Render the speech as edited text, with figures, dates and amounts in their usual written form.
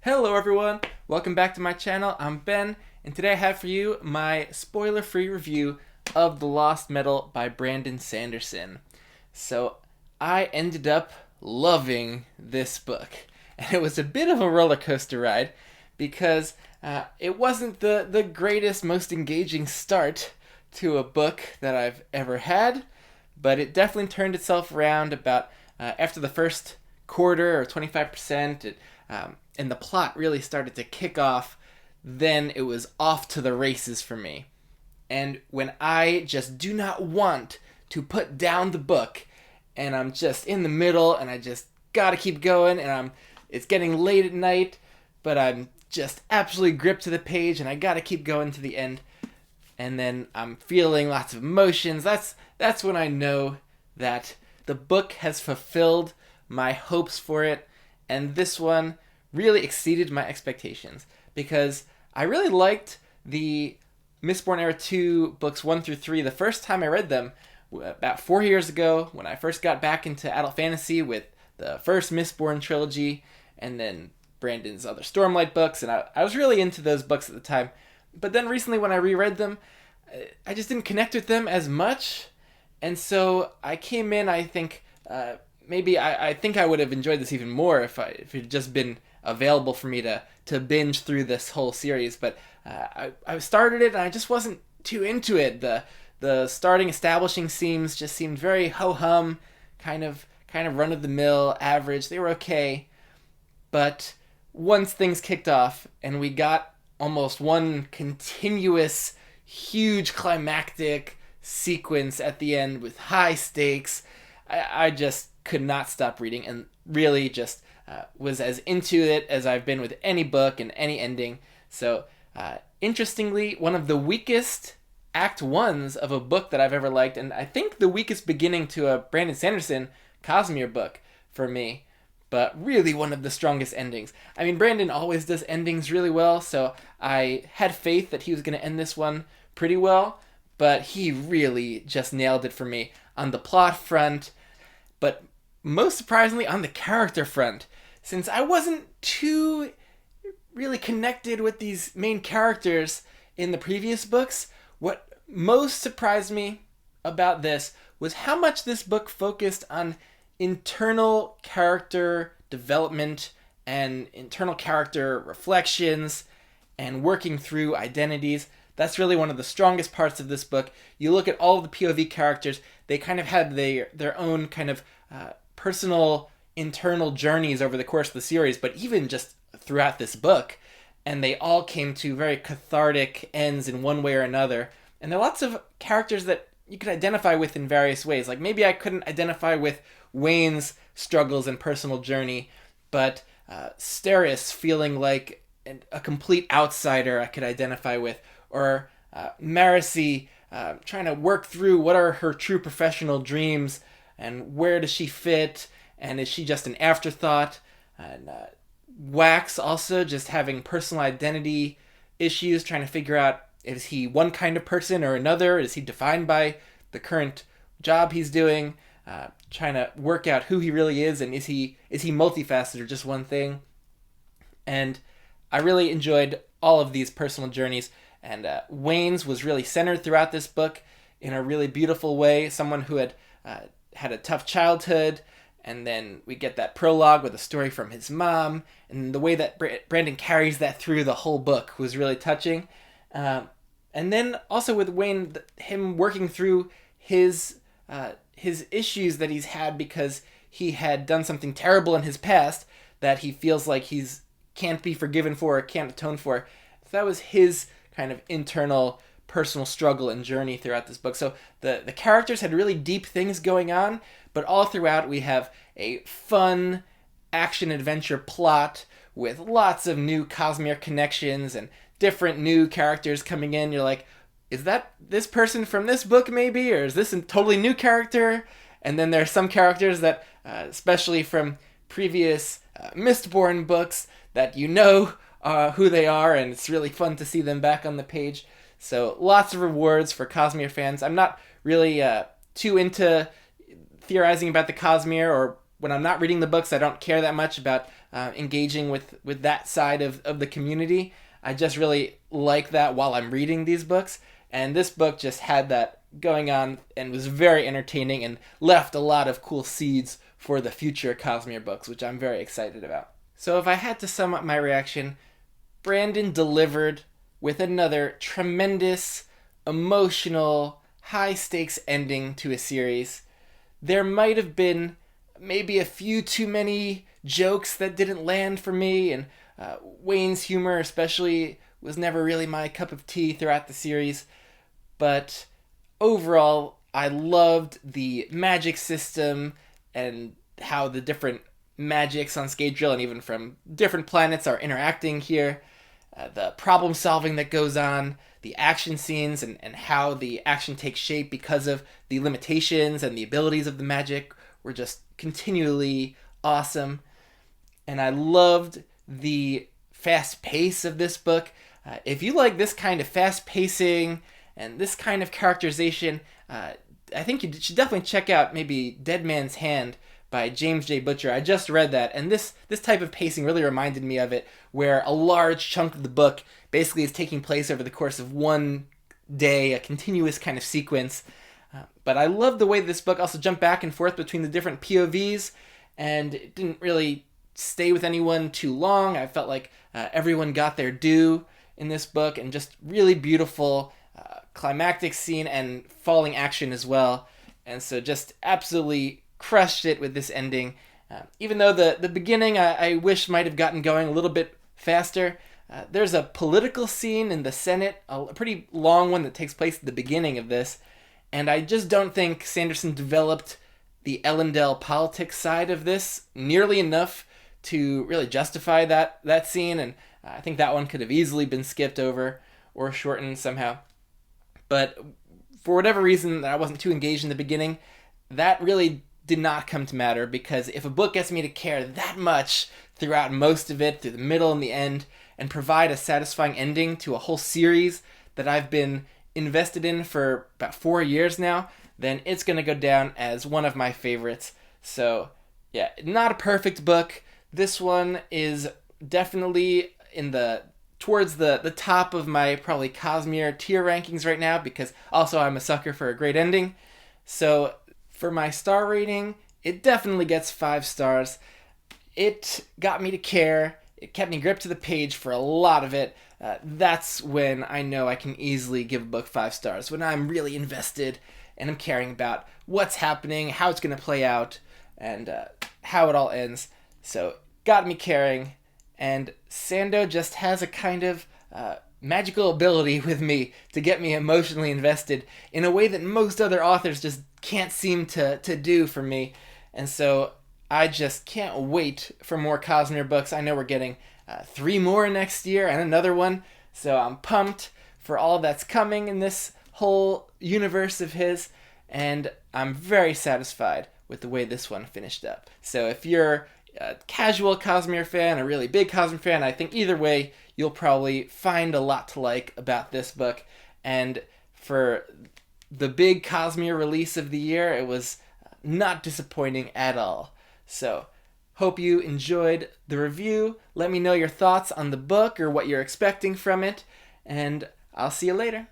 Hello everyone, welcome back to my channel. I'm Ben, and today I have for you my spoiler-free review of The Lost Metal by Brandon Sanderson. So, I ended up loving this book, and it was a bit of a roller coaster ride because it wasn't the greatest, most engaging start to a book that I've ever had, but it definitely turned itself around about after the first quarter or 25%. And the plot really started to kick off. Then it was off to the races for me. And when I just do not want to put down the book, and I'm just in the middle, and I just gotta keep going, and it's getting late at night, but I'm just absolutely gripped to the page, and I gotta keep going to the end. And then I'm feeling lots of emotions. That's when I know that the book has fulfilled my hopes for it, and this one really exceeded my expectations because I really liked the Mistborn Era 2 books 1 through 3 the first time I read them about 4 years ago when I first got back into adult fantasy with the first Mistborn trilogy and then Brandon's other Stormlight books, and I was really into those books at the time. But then recently when I reread them, I just didn't connect with them as much, and so I came in, I think, maybe I think I would have enjoyed this even more if it had just been available for me to binge through this whole series. But I started it and I just wasn't too into it. The starting establishing scenes just seemed very ho-hum, kind of run-of-the-mill, average. They were okay. But once things kicked off and we got almost one continuous, huge climactic sequence at the end with high stakes, I just could not stop reading and really just was as into it as I've been with any book and any ending. So, interestingly, one of the weakest Act 1s of a book that I've ever liked, and I think the weakest beginning to a Brandon Sanderson Cosmere book for me, but really one of the strongest endings. I mean, Brandon always does endings really well, so I had faith that he was going to end this one pretty well, but he really just nailed it for me on the plot front, but most surprisingly on the character front. Since I wasn't too really connected with these main characters in the previous books, what most surprised me about this was how much this book focused on internal character development and internal character reflections and working through identities. That's really one of the strongest parts of this book. You look at all of the POV characters, they kind of had their own kind of personal internal journeys over the course of the series, but even just throughout this book, and they all came to very cathartic ends in one way or another. And there are lots of characters that you could identify with in various ways. Like maybe I couldn't identify with Wayne's struggles and personal journey, but Steris feeling like a complete outsider I could identify with, or Marcy trying to work through what are her true professional dreams and where does she fit, and is she just an afterthought? And Wax also just having personal identity issues, trying to figure out, is he one kind of person or another? Is he defined by the current job he's doing? Trying to work out who he really is, and is he multifaceted or just one thing? And I really enjoyed all of these personal journeys, and Wayne's was really centered throughout this book in a really beautiful way. Someone who had had a tough childhood, and then we get that prologue with a story from his mom, and the way that Brandon carries that through the whole book was really touching. And then also with Wayne, him working through his issues that he's had because he had done something terrible in his past that he feels like he's can't be forgiven for or can't atone for. So that was his kind of internal personal struggle and journey throughout this book. So the characters had really deep things going on, but all throughout we have a fun action-adventure plot with lots of new Cosmere connections and different new characters coming in. You're like, is that this person from this book maybe? Or is this a totally new character? And then there are some characters that, especially from previous Mistborn books, that you know who they are, and it's really fun to see them back on the page. So lots of rewards for Cosmere fans. I'm not really too into theorizing about the Cosmere or when I'm not reading the books, I don't care that much about engaging with that side of the community. I just really like that while I'm reading these books. And this book just had that going on and was very entertaining and left a lot of cool seeds for the future Cosmere books, which I'm very excited about. So if I had to sum up my reaction, Brandon delivered with another tremendous, emotional, high-stakes ending to a series. There might have been maybe a few too many jokes that didn't land for me, and Wayne's humor especially was never really my cup of tea throughout the series. But overall, I loved the magic system and how the different magics on Scadrial and even from different planets are interacting here. The problem solving that goes on, the action scenes, and how the action takes shape because of the limitations and the abilities of the magic were just continually awesome. And I loved the fast pace of this book. If you like this kind of fast pacing and this kind of characterization, I think you should definitely check out maybe Dead Man's Hand by James J. Butcher. I just read that, and this type of pacing really reminded me of it, where a large chunk of the book basically is taking place over the course of one day, a continuous kind of sequence. But I love the way this book also jumped back and forth between the different POVs, and it didn't really stay with anyone too long. I felt like everyone got their due in this book, and just really beautiful climactic scene and falling action as well. And so just absolutely crushed it with this ending. Even though the beginning I wish might have gotten going a little bit faster. There's a political scene in the Senate, a pretty long one that takes place at the beginning of this, and I just don't think Sanderson developed the Ellendale politics side of this nearly enough to really justify that scene, and I think that one could have easily been skipped over or shortened somehow. But for whatever reason, I wasn't too engaged in the beginning. That really did not come to matter, because if a book gets me to care that much throughout most of it, through the middle and the end, and provide a satisfying ending to a whole series that I've been invested in for about 4 years now, then it's going to go down as one of my favorites. So, yeah, not a perfect book. This one is definitely towards the top of my probably Cosmere tier rankings right now, because also I'm a sucker for a great ending. So for my star rating, it definitely gets 5 stars. It got me to care. It kept me gripped to the page for a lot of it. That's when I know I can easily give a book 5 stars, when I'm really invested and I'm caring about what's happening, how it's going to play out, and how it all ends. So got me caring. And Sando just has a kind of magical ability with me to get me emotionally invested in a way that most other authors just can't seem to do for me. And so I just can't wait for more Cosmere books. I know we're getting 3 more next year and another one. So I'm pumped for all that's coming in this whole universe of his. And I'm very satisfied with the way this one finished up. So if you're a casual Cosmere fan, a really big Cosmere fan, I think either way you'll probably find a lot to like about this book. And for the big Cosmere release of the year, it was not disappointing at all. So hope you enjoyed the review. Let me know your thoughts on the book or what you're expecting from it, and I'll see you later.